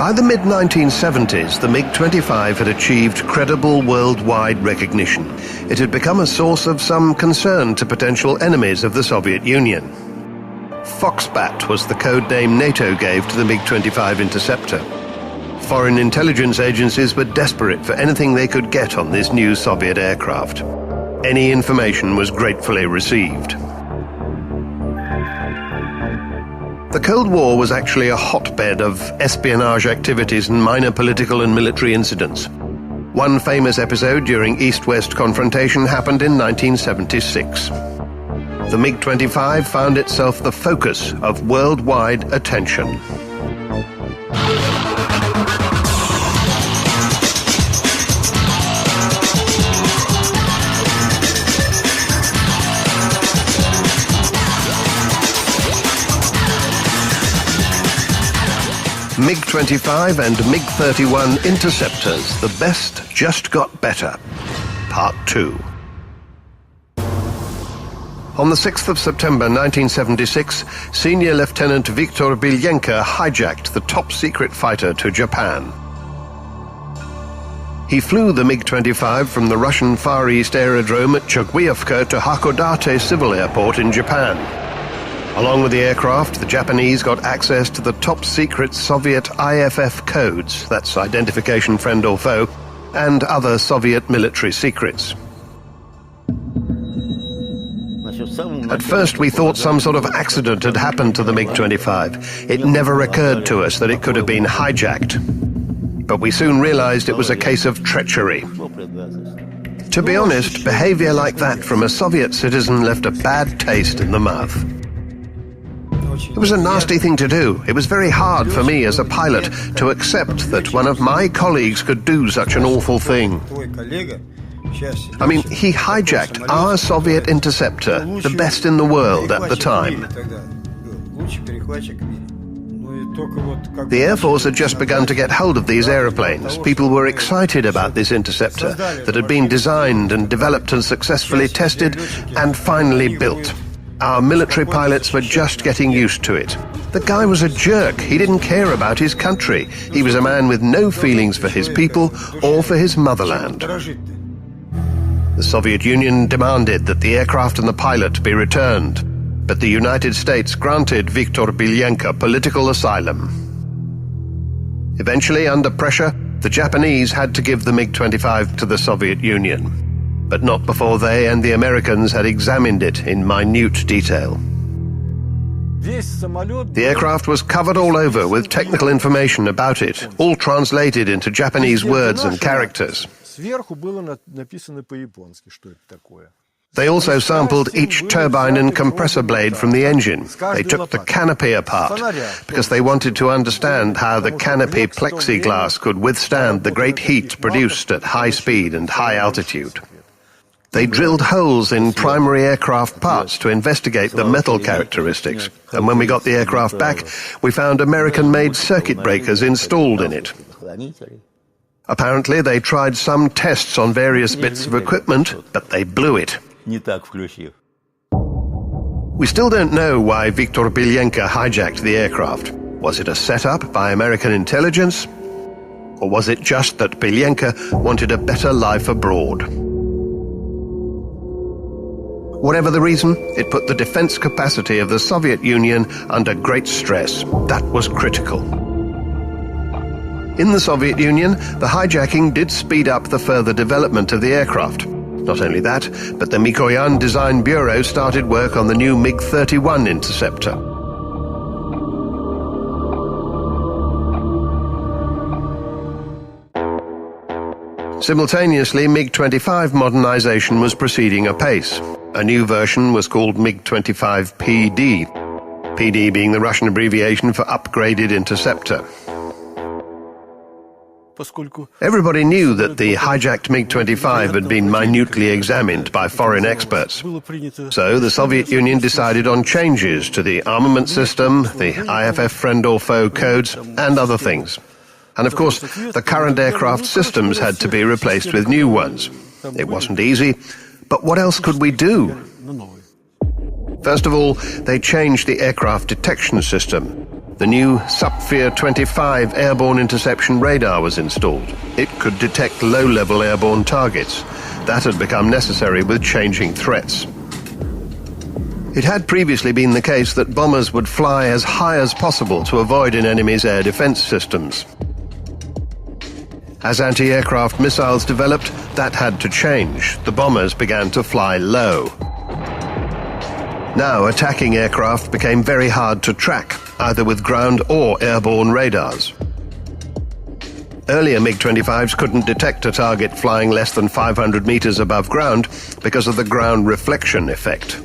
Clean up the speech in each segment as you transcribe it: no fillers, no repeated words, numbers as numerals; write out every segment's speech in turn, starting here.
By the mid-1970s, the MiG-25 had achieved credible worldwide recognition. It had become a source of some concern to potential enemies of the Soviet Union. Foxbat was the code name NATO gave to the MiG-25 interceptor. Foreign intelligence agencies were desperate for anything they could get on this new Soviet aircraft. Any information was gratefully received. The Cold War was actually a hotbed of espionage activities and minor political and military incidents. One famous episode during East-West confrontation happened in 1976. The MiG-25 found itself the focus of worldwide attention. MiG-25 and MiG-31 interceptors, the best just got better. Part 2. On the 6th of September 1976, Senior Lieutenant Viktor Belyenko hijacked the top-secret fighter to Japan. He flew the MiG-25 from the Russian Far East Aerodrome at Chuguyevka to Hakodate Civil Airport in Japan. Along with the aircraft, the Japanese got access to the top-secret Soviet IFF codes, that's identification friend or foe, and other Soviet military secrets. At first we thought some sort of accident had happened to the MiG-25. It never occurred to us that it could have been hijacked. But we soon realized it was a case of treachery. To be honest, behavior like that from a Soviet citizen left a bad taste in the mouth. It was a nasty thing to do. It was very hard for me as a pilot to accept that one of my colleagues could do such an awful thing. I mean, he hijacked our Soviet interceptor, the best in the world at the time. The Air Force had just begun to get hold of these aeroplanes. People were excited about this interceptor that had been designed and developed and successfully tested and finally built. Our military pilots were just getting used to it. The guy was a jerk. He didn't care about his country. He was a man with no feelings for his people or for his motherland. The Soviet Union demanded that the aircraft and the pilot be returned, but the United States granted Viktor Belyenko political asylum. Eventually, under pressure, the Japanese had to give the MiG-25 to the Soviet Union, but not before they and the Americans had examined it in minute detail. The aircraft was covered all over with technical information about it, all translated into Japanese words and characters. They also sampled each turbine and compressor blade from the engine. They took the canopy apart because they wanted to understand how the canopy plexiglass could withstand the great heat produced at high speed and high altitude. They drilled holes in primary aircraft parts to investigate the metal characteristics, and when we got the aircraft back, we found American-made circuit breakers installed in it. Apparently, they tried some tests on various bits of equipment, but they blew it. We still don't know why Viktor Belyenko hijacked the aircraft. Was it a setup by American intelligence? Or was it just that Belyenko wanted a better life abroad? Whatever the reason, it put the defense capacity of the Soviet Union under great stress. That was critical. In the Soviet Union, the hijacking did speed up the further development of the aircraft. Not only that, but the Mikoyan Design Bureau started work on the new MiG-31 interceptor. Simultaneously, MiG-25 modernization was proceeding apace. A new version was called MiG-25 PD, PD being the Russian abbreviation for Upgraded Interceptor. Everybody knew that the hijacked MiG-25 had been minutely examined by foreign experts. So the Soviet Union decided on changes to the armament system, the IFF friend or foe codes, and other things. And of course, the current aircraft systems had to be replaced with new ones. It wasn't easy, but what else could we do? First of all, they changed the aircraft detection system. The new Sapphire 25 airborne interception radar was installed. It could detect low-level airborne targets. That had become necessary with changing threats. It had previously been the case that bombers would fly as high as possible to avoid an enemy's air defense systems. As anti-aircraft missiles developed, that had to change. The bombers began to fly low. Now, attacking aircraft became very hard to track, either with ground or airborne radars. Earlier MiG-25s couldn't detect a target flying less than 500 meters above ground because of the ground reflection effect.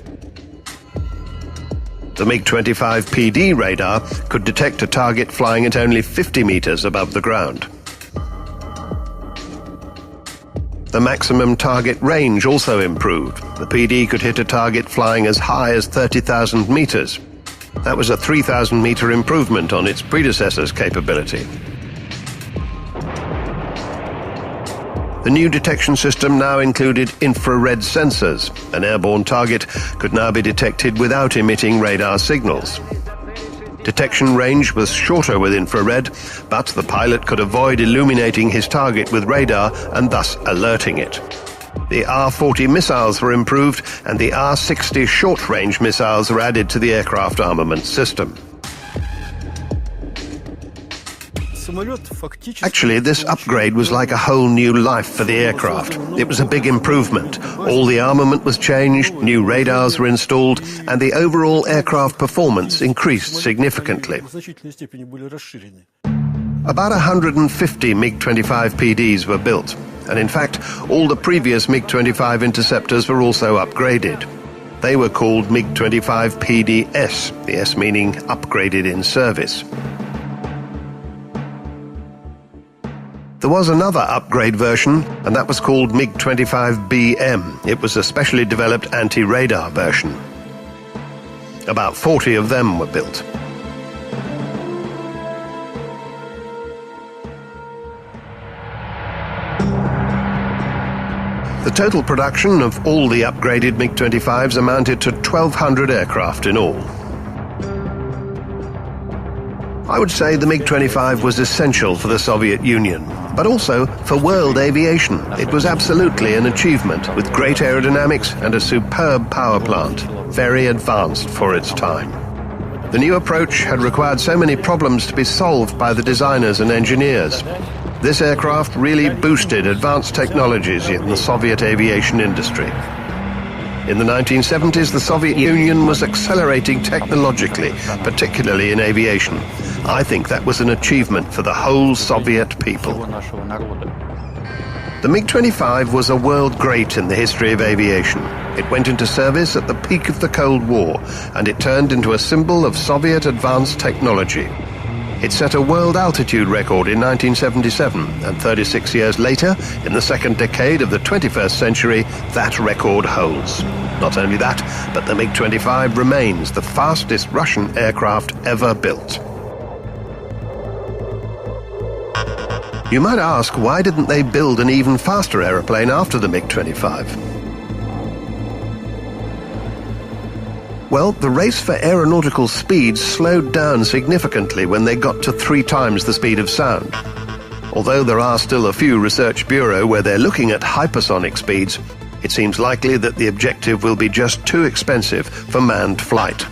The MiG-25 PD radar could detect a target flying at only 50 meters above the ground. The maximum target range also improved. The PD could hit a target flying as high as 30,000 meters. That was a 3,000-meter improvement on its predecessor's capability. The new detection system now included infrared sensors. An airborne target could now be detected without emitting radar signals. Detection range was shorter with infrared, but the pilot could avoid illuminating his target with radar and thus alerting it. The R-40 missiles were improved, and the R-60 short-range missiles were added to the aircraft armament system. Actually, this upgrade was like a whole new life for the aircraft. It was a big improvement. All the armament was changed, new radars were installed, and the overall aircraft performance increased significantly. About 150 MiG-25 PDs were built, and in fact, all the previous MiG-25 interceptors were also upgraded. They were called MiG-25 PDS, the S meaning upgraded in service. There was another upgrade version, and that was called MiG-25BM. It was a specially developed anti-radar version. About 40 of them were built. The total production of all the upgraded MiG-25s amounted to 1,200 aircraft in all. I would say the MiG-25 was essential for the Soviet Union, but also for world aviation. It was absolutely an achievement, with great aerodynamics and a superb power plant, very advanced for its time. The new approach had required so many problems to be solved by the designers and engineers. This aircraft really boosted advanced technologies in the Soviet aviation industry. In the 1970s, the Soviet Union was accelerating technologically, particularly in aviation. I think that was an achievement for the whole Soviet people. The MiG-25 was a world great in the history of aviation. It went into service at the peak of the Cold War, and it turned into a symbol of Soviet advanced technology. It set a world altitude record in 1977, and 36 years later, in the second decade of the 21st century, that record holds. Not only that, but the MiG-25 remains the fastest Russian aircraft ever built. You might ask, why didn't they build an even faster aeroplane after the MiG-25? Well, the race for aeronautical speed slowed down significantly when they got to 3 times the speed of sound. Although there are still a few research bureaux where they're looking at hypersonic speeds, it seems likely that the objective will be just too expensive for manned flight.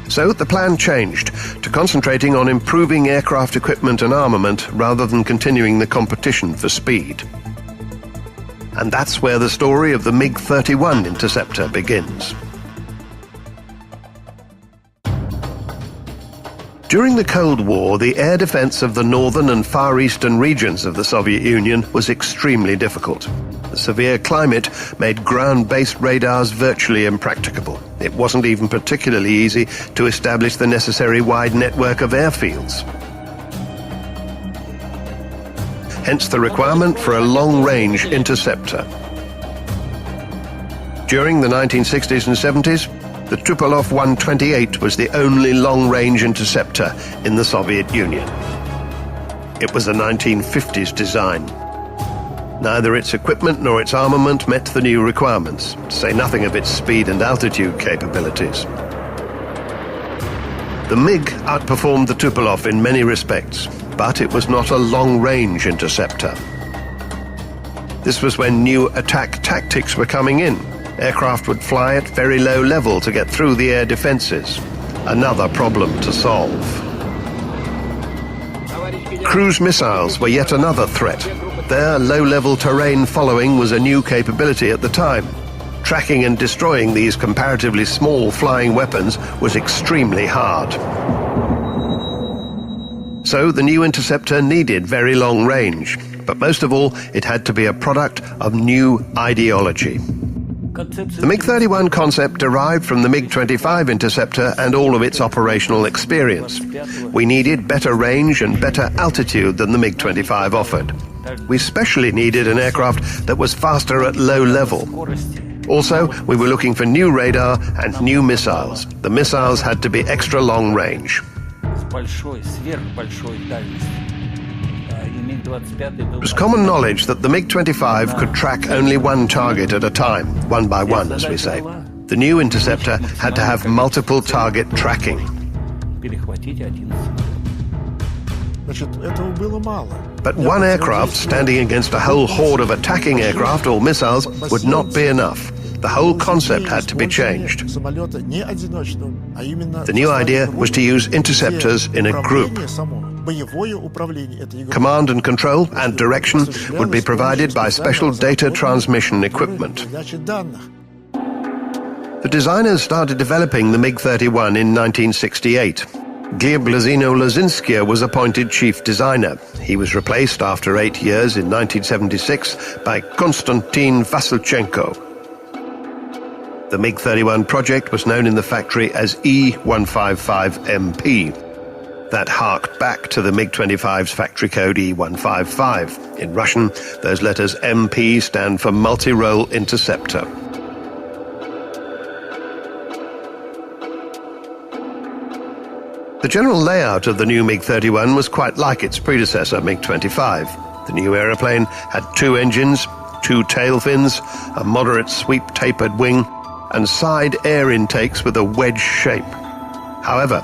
So the plan changed to concentrating on improving aircraft equipment and armament rather than continuing the competition for speed. And that's where the story of the MiG-31 interceptor begins. During the Cold War, the air defense of the northern and far eastern regions of the Soviet Union was extremely difficult. The severe climate made ground-based radars virtually impracticable. It wasn't even particularly easy to establish the necessary wide network of airfields. Hence the requirement for a long-range interceptor. During the 1960s and 70s, the Tupolev 128 was the only long-range interceptor in the Soviet Union. It was a 1950s design. Neither its equipment nor its armament met the new requirements, to say nothing of its speed and altitude capabilities. The MiG outperformed the Tupolev in many respects, but it was not a long-range interceptor. This was when new attack tactics were coming in. Aircraft would fly at very low level to get through the air defenses. Another problem to solve. Cruise missiles were yet another threat. Their low-level terrain following was a new capability at the time. Tracking and destroying these comparatively small flying weapons was extremely hard. So the new interceptor needed very long range, but most of all, it had to be a product of new ideology. The MiG-31 concept derived from the MiG-25 interceptor and all of its operational experience. We needed better range and better altitude than the MiG-25 offered. We especially needed an aircraft that was faster at low level. Also, we were looking for new radar and new missiles. The missiles had to be extra long range. It was common knowledge that the MiG-25 could track only one target at a time, one by one, as we say. The new interceptor had to have multiple target tracking. But one aircraft standing against a whole horde of attacking aircraft or missiles would not be enough. The whole concept had to be changed. The new idea was to use interceptors in a group. Command and control and direction would be provided by special data transmission equipment. The designers started developing the MiG-31 in 1968. Gleb Lazino-Lazinskia was appointed chief designer. He was replaced after 8 years in 1976 by Konstantin Vasilchenko. The MiG-31 project was known in the factory as E155MP. That harked back to the MiG-25's factory code E155. In Russian, those letters MP stand for Multi-Role Interceptor. The general layout of the new MiG-31 was quite like its predecessor, MiG-25. The new aeroplane had 2 engines, 2 tail fins, a moderate sweep tapered wing, and side air intakes with a wedge shape. However,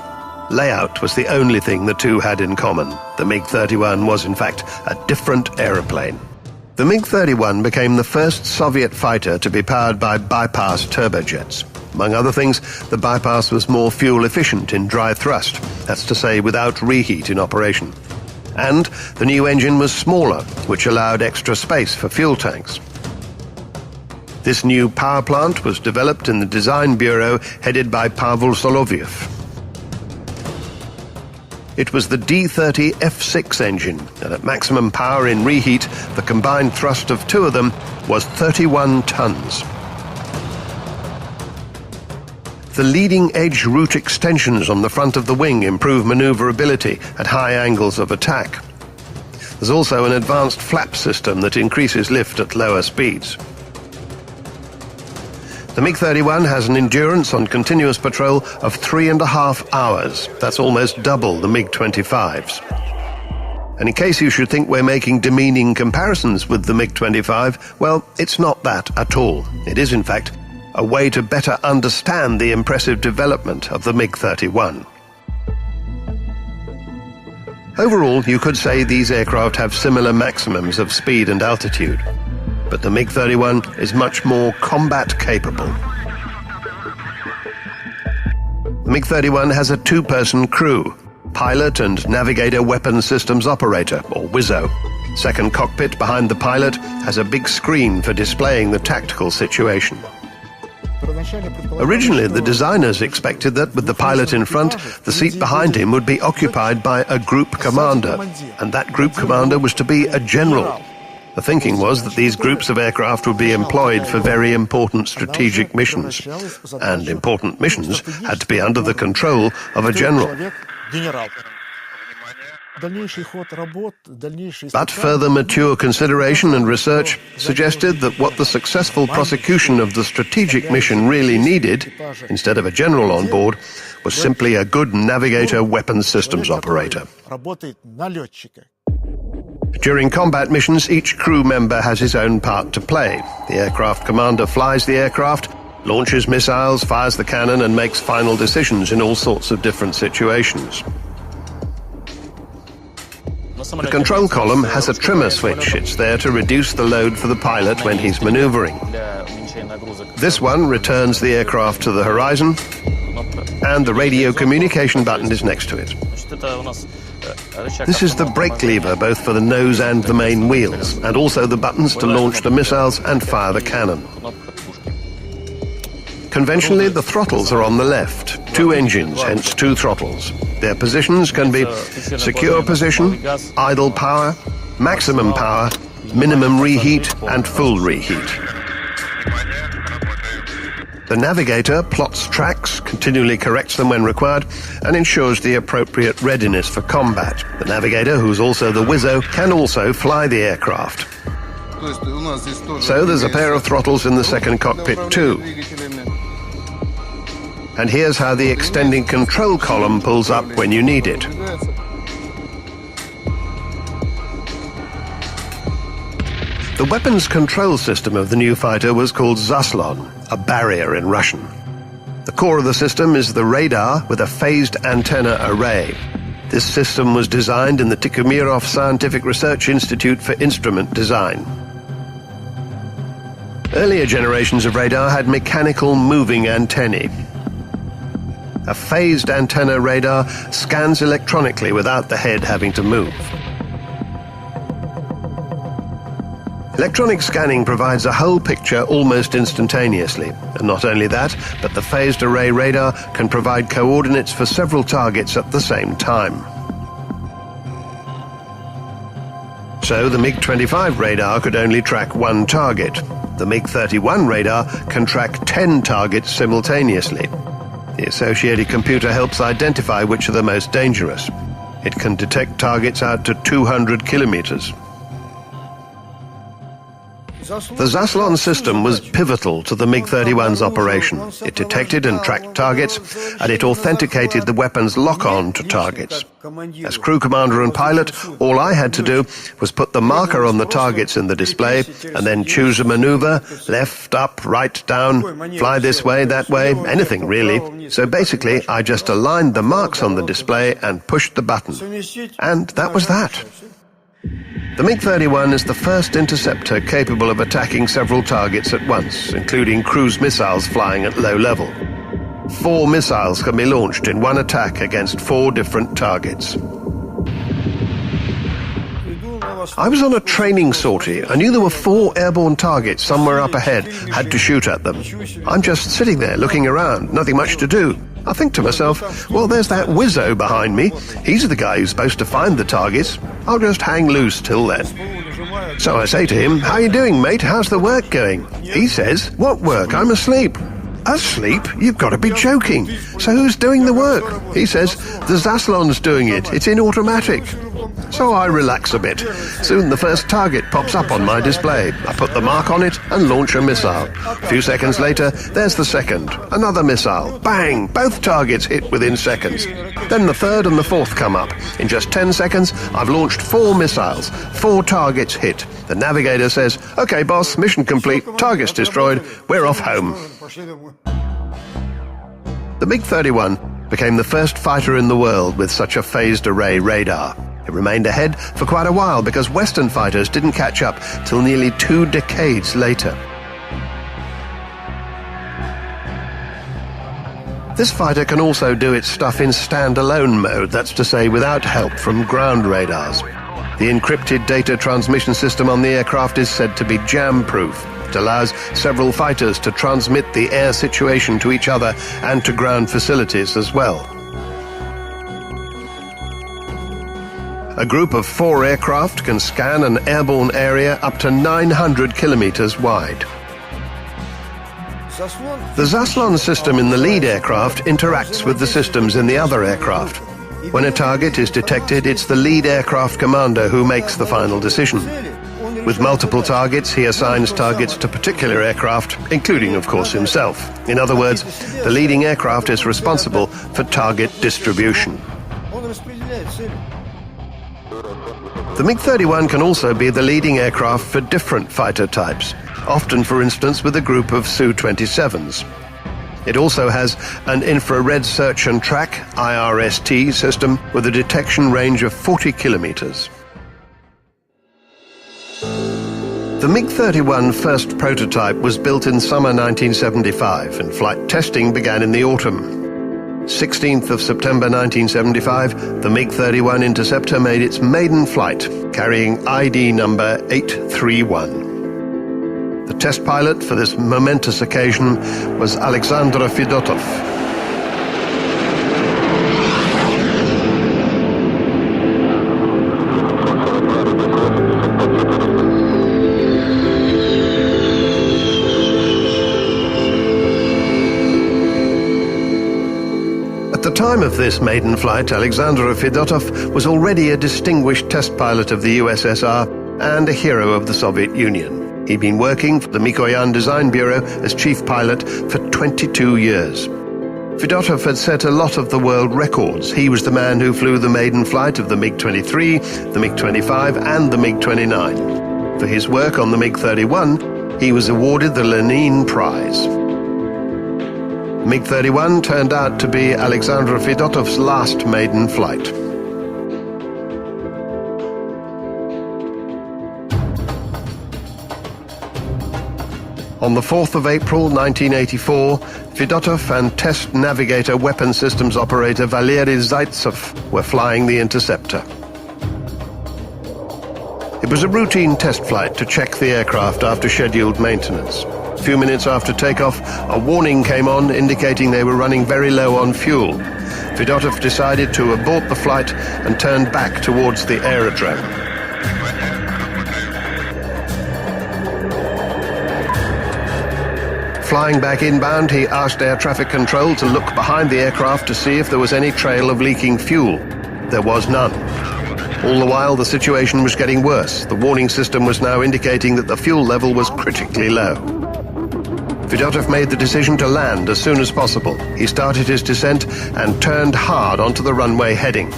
layout was the only thing the two had in common. The MiG-31 was, in fact, a different aeroplane. The MiG-31 became the first Soviet fighter to be powered by bypass turbojets. Among other things, the bypass was more fuel efficient in dry thrust, that's to say without reheat in operation. And the new engine was smaller, which allowed extra space for fuel tanks. This new power plant was developed in the design bureau headed by Pavel Soloviev. It was the D-30 F6 engine, and at maximum power in reheat, the combined thrust of 2 of them was 31 tons. The leading-edge root extensions on the front of the wing improve maneuverability at high angles of attack. There's also an advanced flap system that increases lift at lower speeds. The MiG-31 has an endurance on continuous patrol of 3.5 hours. That's almost double the MiG-25's. And in case you should think we're making demeaning comparisons with the MiG-25, well, it's not that at all. It is, in fact, a way to better understand the impressive development of the MiG-31. Overall, you could say these aircraft have similar maximums of speed and altitude. But the MiG-31 is much more combat capable. The MiG-31 has a 2-person crew, pilot and navigator weapon systems operator, or WISO. Second cockpit behind the pilot has a big screen for displaying the tactical situation. Originally, the designers expected that with the pilot in front, the seat behind him would be occupied by a group commander, and that group commander was to be a general. The thinking was that these groups of aircraft would be employed for very important strategic missions, and important missions had to be under the control of a general. But further mature consideration and research suggested that what the successful prosecution of the strategic mission really needed, instead of a general on board, was simply a good navigator weapons systems operator. During combat missions, each crew member has his own part to play. The aircraft commander flies the aircraft, launches missiles, fires the cannon, and makes final decisions in all sorts of different situations. The control column has a trimmer switch. It's there to reduce the load for the pilot when he's maneuvering. This one returns the aircraft to the horizon, and the radio communication button is next to it. This is the brake lever both for the nose and the main wheels, and also the buttons to launch the missiles and fire the cannon. Conventionally, the throttles are on the left. 2 engines, hence 2 throttles. Their positions can be secure position, idle power, maximum power, minimum reheat, and full reheat. The navigator plots tracks, continually corrects them when required, and ensures the appropriate readiness for combat. The navigator, who's also the wizzo, can also fly the aircraft. So there's a pair of throttles in the second cockpit too. And here's how the extending control column pulls up when you need it. The weapons control system of the new fighter was called Zaslon, a barrier in Russian. The core of the system is the radar with a phased antenna array. This system was designed in the Tikhomirov Scientific Research Institute for Instrument Design. Earlier generations of radar had mechanical moving antennae. A phased antenna radar scans electronically without the head having to move. Electronic scanning provides a whole picture almost instantaneously. And not only that, but the phased array radar can provide coordinates for several targets at the same time. So the MiG-25 radar could only track 1 target. The MiG-31 radar can track 10 targets simultaneously. The associated computer helps identify which are the most dangerous. It can detect targets out to 200 kilometers. The Zaslon system was pivotal to the MiG-31's operation. It detected and tracked targets, and it authenticated the weapon's lock-on to targets. As crew commander and pilot, all I had to do was put the marker on the targets in the display, and then choose a maneuver, left, up, right, down, fly this way, that way, anything really. So basically, I just aligned the marks on the display and pushed the button. And that was that. The MiG-31 is the first interceptor capable of attacking several targets at once, including cruise missiles flying at low level. 4 missiles can be launched in one attack against 4 different targets. I was on a training sortie. I knew there were 4 airborne targets somewhere up ahead, had to shoot at them. I'm just sitting there looking around, nothing much to do. I think to myself, well, there's that wizzo behind me. He's the guy who's supposed to find the targets. I'll just hang loose till then. So I say to him, how you doing, mate? How's the work going? He says, what work? I'm asleep. Asleep? You've got to be joking. So who's doing the work? He says, the Zaslon's doing it. It's in automatic. So I relax a bit. Soon the first target pops up on my display. I put the mark on it and launch a missile. A few seconds later, there's the second. Another missile. Bang! Both targets hit within seconds. Then the third and the fourth come up. In just 10 seconds, I've launched 4 missiles. 4 targets hit. The navigator says, okay, boss, mission complete. Targets destroyed. We're off home. The MiG-31 became the first fighter in the world with such a phased array radar. It remained ahead for quite a while because Western fighters didn't catch up till nearly 2 decades later. This fighter can also do its stuff in standalone mode, that's to say without help from ground radars. The encrypted data transmission system on the aircraft is said to be jam-proof. It allows several fighters to transmit the air situation to each other and to ground facilities as well. A group of 4 aircraft can scan an airborne area up to 900 kilometers wide. The Zaslon system in the lead aircraft interacts with the systems in the other aircraft. When a target is detected, it's the lead aircraft commander who makes the final decision. With multiple targets, he assigns targets to particular aircraft, including, of course, himself. In other words, the leading aircraft is responsible for target distribution. The MiG-31 can also be the leading aircraft for different fighter types. often, for instance, with a group of Su-27s. It also has an infrared search and track IRST system with a detection range of 40 kilometers. The MiG-31 first prototype was built in summer 1975, and flight testing began in the autumn. 16th of September 1975, the MiG-31 Interceptor made its maiden flight, carrying ID number 831. The test pilot for this momentous occasion was Alexander Fedotov. At the time of this maiden flight, Alexander Fedotov was already a distinguished test pilot of the USSR and a hero of the Soviet Union. He'd been working for the Mikoyan Design Bureau as chief pilot for 22 years. Fedotov had set a lot of the world records. He was the man who flew the maiden flight of the MiG-23, the MiG-25 and the MiG-29. For his work on the MiG-31, he was awarded the Lenin Prize. MiG-31 turned out to be Alexander Fedotov's last maiden flight. On the 4th of April 1984, Fedotov and test navigator weapon systems operator Valery Zaitsev were flying the Interceptor. It was a routine test flight to check the aircraft after scheduled maintenance. A few minutes after takeoff, a warning came on indicating they were running very low on fuel. Fedotov decided to abort the flight and turned back towards the aerodrome. Flying back inbound, he asked air traffic control to look behind the aircraft to see if there was any trail of leaking fuel. There was none. All the while, the situation was getting worse. The warning system was now indicating that the fuel level was critically low. Fedotov made the decision to land as soon as possible. He started his descent and turned hard onto the runway heading.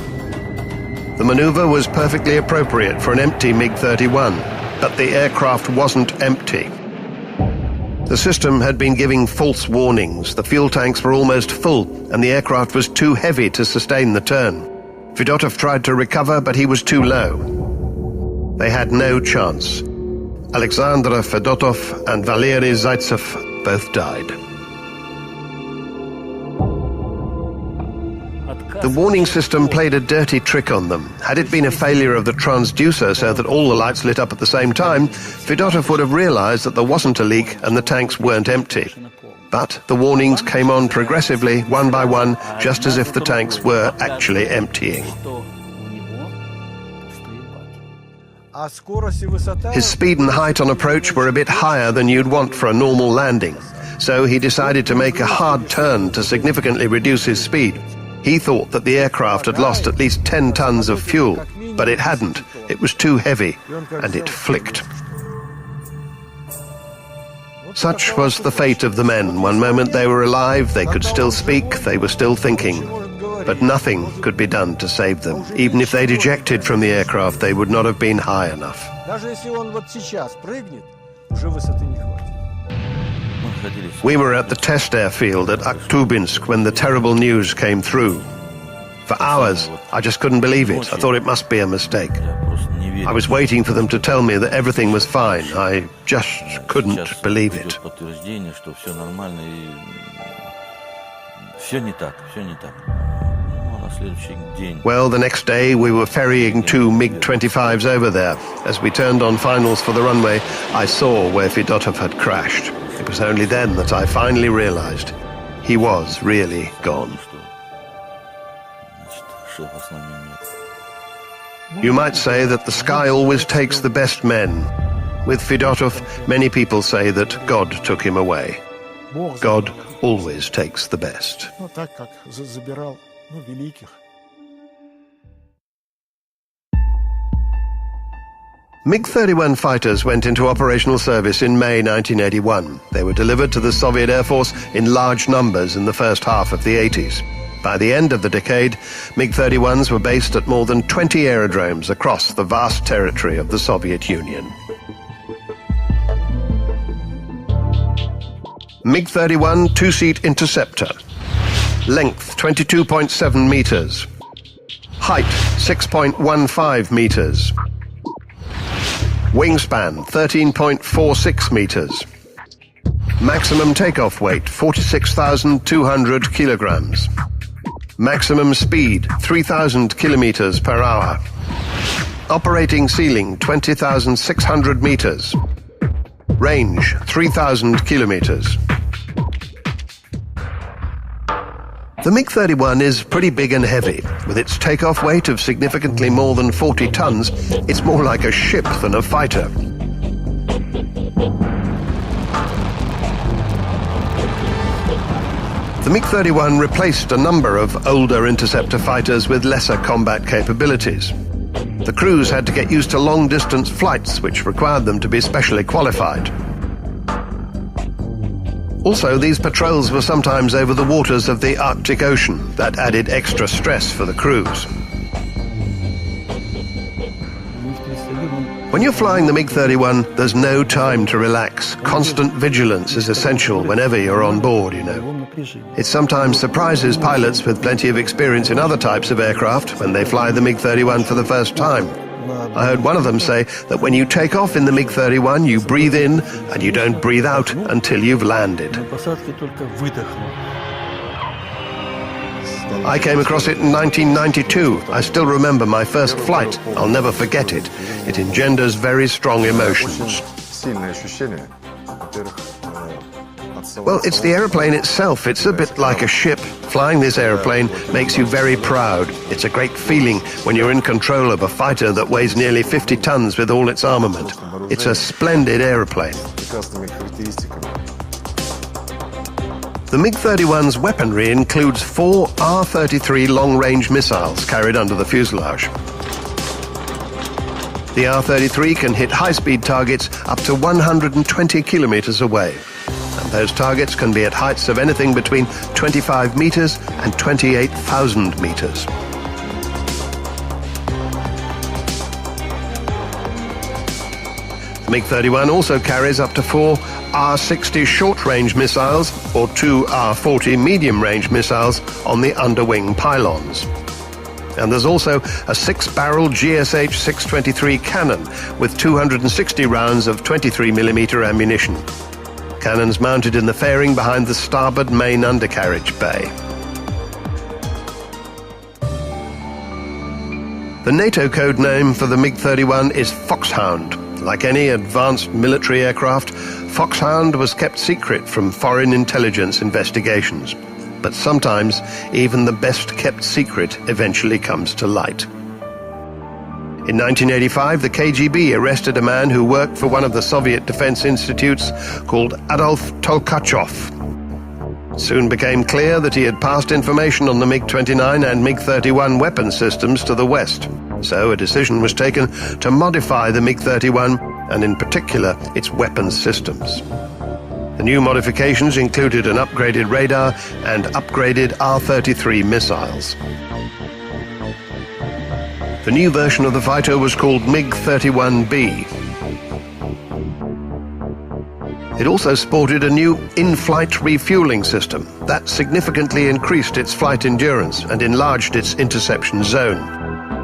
The maneuver was perfectly appropriate for an empty MiG-31, but the aircraft wasn't empty. The system had been giving false warnings. The fuel tanks were almost full, and the aircraft was too heavy to sustain the turn. Fedotov tried to recover, but he was too low. They had no chance. Alexander Fedotov and Valery Zaitsev both died. The warning system played a dirty trick on them. Had it been a failure of the transducer so that all the lights lit up at the same time, Fedotov would have realized that there wasn't a leak and the tanks weren't empty. But the warnings came on progressively, one by one, just as if the tanks were actually emptying. His speed and height on approach were a bit higher than you'd want for a normal landing, so he decided to make a hard turn to significantly reduce his speed. He thought that the aircraft had lost at least 10 tons of fuel, but it hadn't. It was too heavy, and it flicked. Such was the fate of the men. One moment they were alive, they could still speak, they were still thinking. But nothing could be done to save them. Even if they'd ejected from the aircraft, they would not have been high enough. We were at the test airfield at Akhtubinsk when the terrible news came through. For hours, I just couldn't believe it. I thought it must be a mistake. I was waiting for them to tell me that everything was fine. I just couldn't believe it. Well, the next day we were ferrying 2 MiG-25s over there. As we turned on finals for the runway, I saw where Fedotov had crashed. It was only then that I finally realized he was really gone. You might say that the sky always takes the best men. With Fedotov, many people say that God took him away. God always takes the best. MiG-31 fighters went into operational service in May 1981. They were delivered to the Soviet Air Force in large numbers in the first half of the 80s. By the end of the decade, MiG-31s were based at more than 20 aerodromes across the vast territory of the Soviet Union. MiG-31 two-seat interceptor. Length 22.7 meters. Height 6.15 meters. Wingspan 13.46 meters. Maximum takeoff weight 46,200 kilograms. Maximum speed 3,000 kilometers per hour. Operating ceiling 20,600 meters. Range 3,000 kilometers. The MiG-31 is pretty big and heavy. With its takeoff weight of significantly more than 40 tons, it's more like a ship than a fighter. The MiG-31 replaced a number of older interceptor fighters with lesser combat capabilities. The crews had to get used to long-distance flights, which required them to be specially qualified. Also, these patrols were sometimes over the waters of the Arctic Ocean. That added extra stress for the crews. When you're flying the MiG-31, there's no time to relax. Constant vigilance is essential whenever you're on board, you know. It sometimes surprises pilots with plenty of experience in other types of aircraft when they fly the MiG-31 for the first time. I heard one of them say that when you take off in the MiG-31, you breathe in and you don't breathe out until you've landed. I came across it in 1992. I still remember my first flight. I'll never forget it. It engenders very strong emotions. Well, it's the aeroplane itself. It's a bit like a ship. Flying this aeroplane makes you very proud. It's a great feeling when you're in control of a fighter that weighs nearly 50 tons with all its armament. It's a splendid aeroplane. The MiG-31's weaponry includes 4 R-33 long-range missiles carried under the fuselage. The R-33 can hit high-speed targets up to 120 kilometers away. And those targets can be at heights of anything between 25 meters and 28,000 meters. The MiG-31 also carries up to 4 R-60 short-range missiles or 2 R-40 medium-range missiles on the underwing pylons. And there's also a 6-barrel GSH 623 cannon with 260 rounds of 23mm ammunition. Cannons mounted in the fairing behind the starboard main undercarriage bay. The NATO code name for the MiG-31 is Foxhound. Like any advanced military aircraft, Foxhound was kept secret from foreign intelligence investigations. But sometimes, even the best-kept secret eventually comes to light. In 1985, the KGB arrested a man who worked for one of the Soviet defense institutes called Adolf Tolkachov. It soon became clear that he had passed information on the MiG-29 and MiG-31 weapon systems to the West. So a decision was taken to modify the MiG-31, and in particular, its weapons systems. The new modifications included an upgraded radar and upgraded R-33 missiles. The new version of the fighter was called MiG-31B. It also sported a new in-flight refueling system that significantly increased its flight endurance and enlarged its interception zone.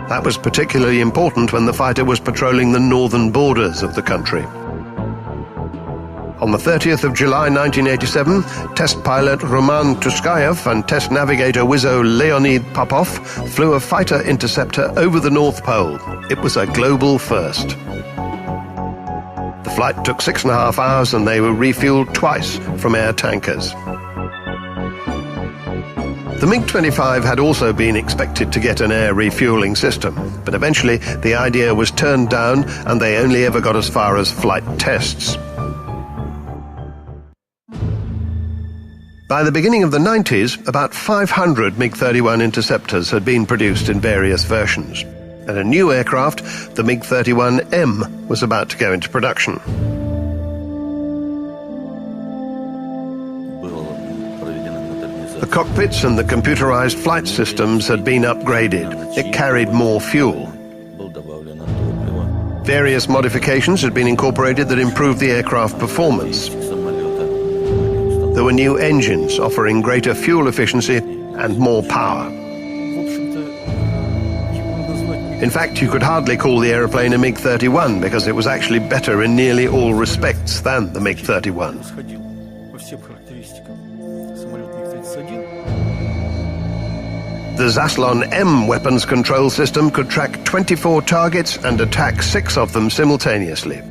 That was particularly important when the fighter was patrolling the northern borders of the country. On the 30th of July 1987, test pilot Roman Tuskayev and test navigator Wizzo Leonid Popov flew a fighter interceptor over the North Pole. It was a global first. The flight took 6.5 hours and they were refueled twice from air tankers. The MiG-25 had also been expected to get an air refueling system, but eventually the idea was turned down and they only ever got as far as flight tests. By the beginning of the 90s, about 500 MiG-31 interceptors had been produced in various versions, and a new aircraft, the MiG-31M, was about to go into production. The cockpits and the computerized flight systems had been upgraded. It carried more fuel. Various modifications had been incorporated that improved the aircraft performance. There were new engines offering greater fuel efficiency and more power. In fact, you could hardly call the aeroplane a MiG-31 because it was actually better in nearly all respects than the MiG-31. The Zaslon M weapons control system could track 24 targets and attack 6 of them simultaneously.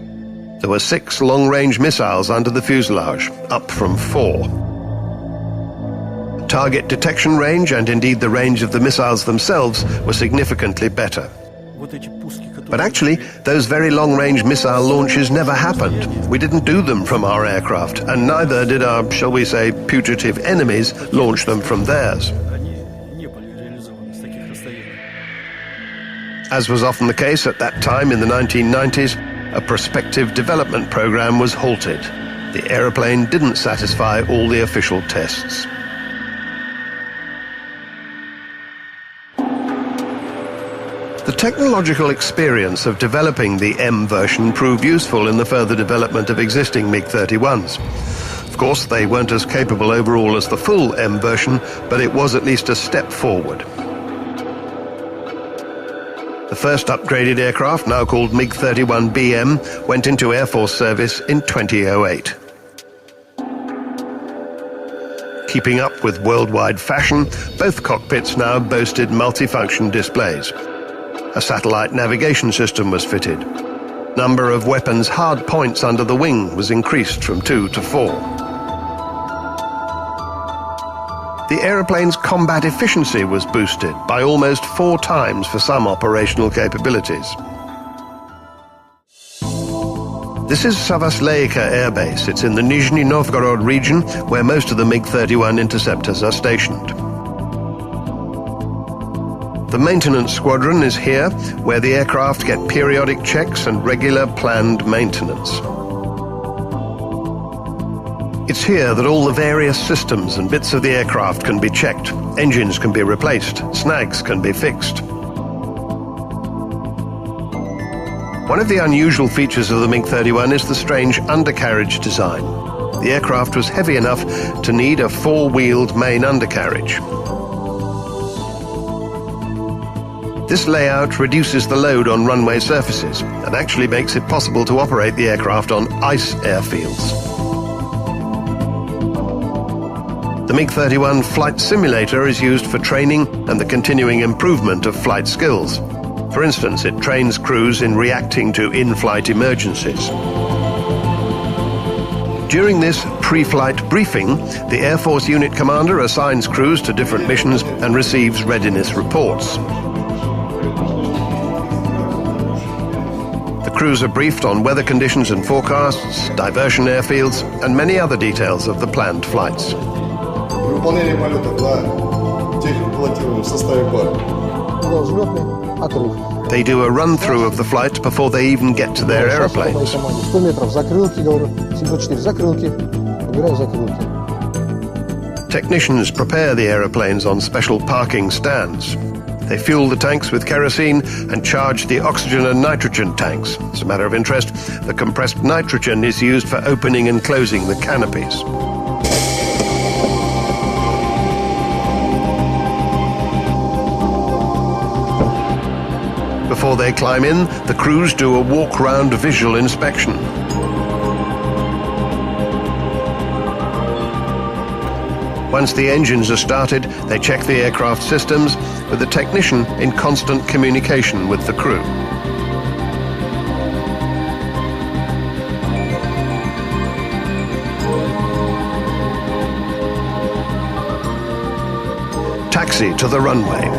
There were 6 long-range missiles under the fuselage, up from 4. Target detection range and indeed the range of the missiles themselves were significantly better. But actually, those very long-range missile launches never happened. We didn't do them from our aircraft, and neither did our, shall we say, putative enemies launch them from theirs. As was often the case at that time in the 1990s, a prospective development program was halted. The aeroplane didn't satisfy all the official tests. The technological experience of developing the M version proved useful in the further development of existing MiG-31s. Of course, they weren't as capable overall as the full M version, but it was at least a step forward. The first upgraded aircraft, now called MiG-31BM, went into Air Force service in 2008. Keeping up with worldwide fashion, both cockpits now boasted multifunction displays. A satellite navigation system was fitted. Number of weapons' hard points under the wing was increased from 2 to 4. The aeroplane's combat efficiency was boosted by almost 4 times for some operational capabilities. This is Savasleika Air Base. It's in the Nizhny Novgorod region, where most of the MiG-31 interceptors are stationed. The maintenance squadron is here, where the aircraft get periodic checks and regular planned maintenance. It's here that all the various systems and bits of the aircraft can be checked. Engines can be replaced, snags can be fixed. One of the unusual features of the MiG-31 is the strange undercarriage design. The aircraft was heavy enough to need a 4-wheeled main undercarriage. This layout reduces the load on runway surfaces and actually makes it possible to operate the aircraft on ice airfields. The MiG-31 flight simulator is used for training and the continuing improvement of flight skills. For instance, it trains crews in reacting to in-flight emergencies. During this pre-flight briefing, the Air Force unit commander assigns crews to different missions and receives readiness reports. The crews are briefed on weather conditions and forecasts, diversion airfields, and many other details of the planned flights. They do a run-through of the flight before they even get to their aeroplanes. Technicians prepare the aeroplanes on special parking stands. They fuel the tanks with kerosene and charge the oxygen and nitrogen tanks. As a matter of interest, the compressed nitrogen is used for opening and closing the canopies. Before they climb in, the crews do a walk-round visual inspection. Once the engines are started, they check the aircraft systems with the technician in constant communication with the crew. Taxi to the runway.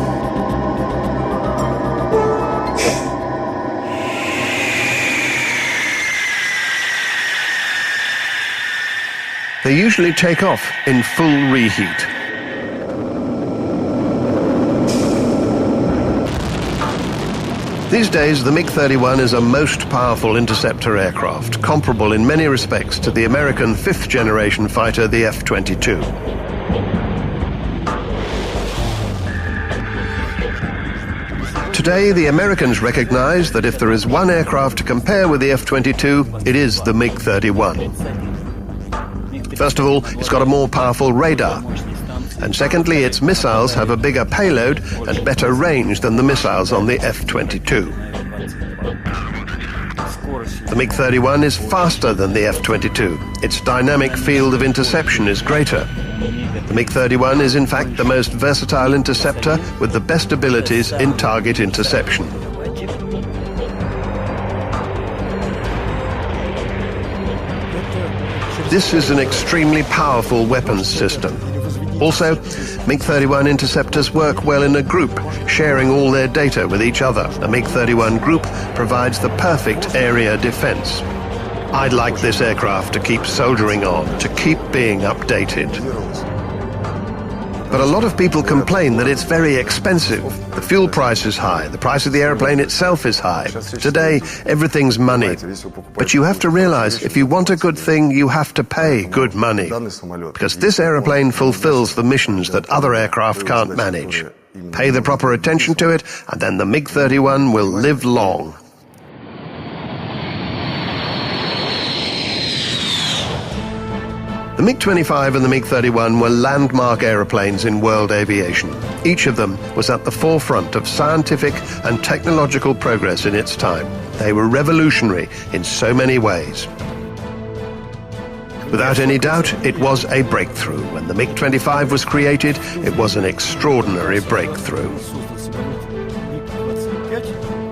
They usually take off in full reheat. These days, the MiG-31 is a most powerful interceptor aircraft, comparable in many respects to the American fifth-generation fighter, the F-22. Today, the Americans recognize that if there is one aircraft to compare with the F-22, it is the MiG-31. First of all, it's got a more powerful radar. And secondly, its missiles have a bigger payload and better range than the missiles on the F-22. The MiG-31 is faster than the F-22. Its dynamic field of interception is greater. The MiG-31 is in fact the most versatile interceptor with the best abilities in target interception. This is an extremely powerful weapons system. Also, MiG-31 interceptors work well in a group, sharing all their data with each other. A MiG-31 group provides the perfect area defense. I'd like this aircraft to keep soldiering on, to keep being updated. But a lot of people complain that it's very expensive. The fuel price is high, the price of the airplane itself is high. Today, everything's money. But you have to realize, if you want a good thing, you have to pay good money. Because this airplane fulfills the missions that other aircraft can't manage. Pay the proper attention to it, and then the MiG-31 will live long. The MiG-25 and the MiG-31 were landmark aeroplanes in world aviation. Each of them was at the forefront of scientific and technological progress in its time. They were revolutionary in so many ways. Without any doubt, it was a breakthrough. When the MiG-25 was created, it was an extraordinary breakthrough.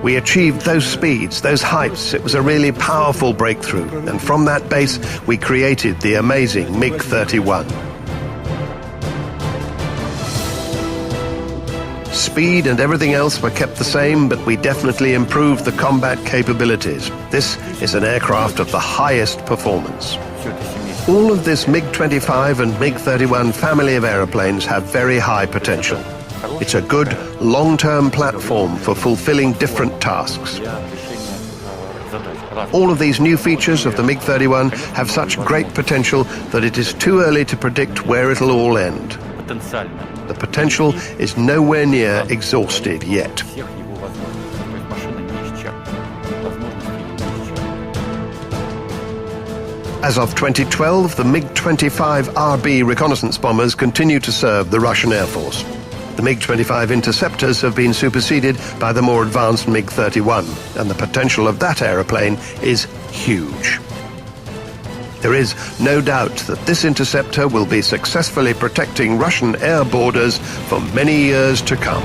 We achieved those speeds, those heights. It was a really powerful breakthrough. And from that base, we created the amazing MiG-31. Speed and everything else were kept the same, but we definitely improved the combat capabilities. This is an aircraft of the highest performance. All of this MiG-25 and MiG-31 family of aeroplanes have very high potential. It's a good, long-term platform for fulfilling different tasks. All of these new features of the MiG-31 have such great potential that it is too early to predict where it'll all end. The potential is nowhere near exhausted yet. As of 2012, the MiG-25RB reconnaissance bombers continue to serve the Russian Air Force. The MiG-25 interceptors have been superseded by the more advanced MiG-31, and the potential of that aeroplane is huge. There is no doubt that this interceptor will be successfully protecting Russian air borders for many years to come.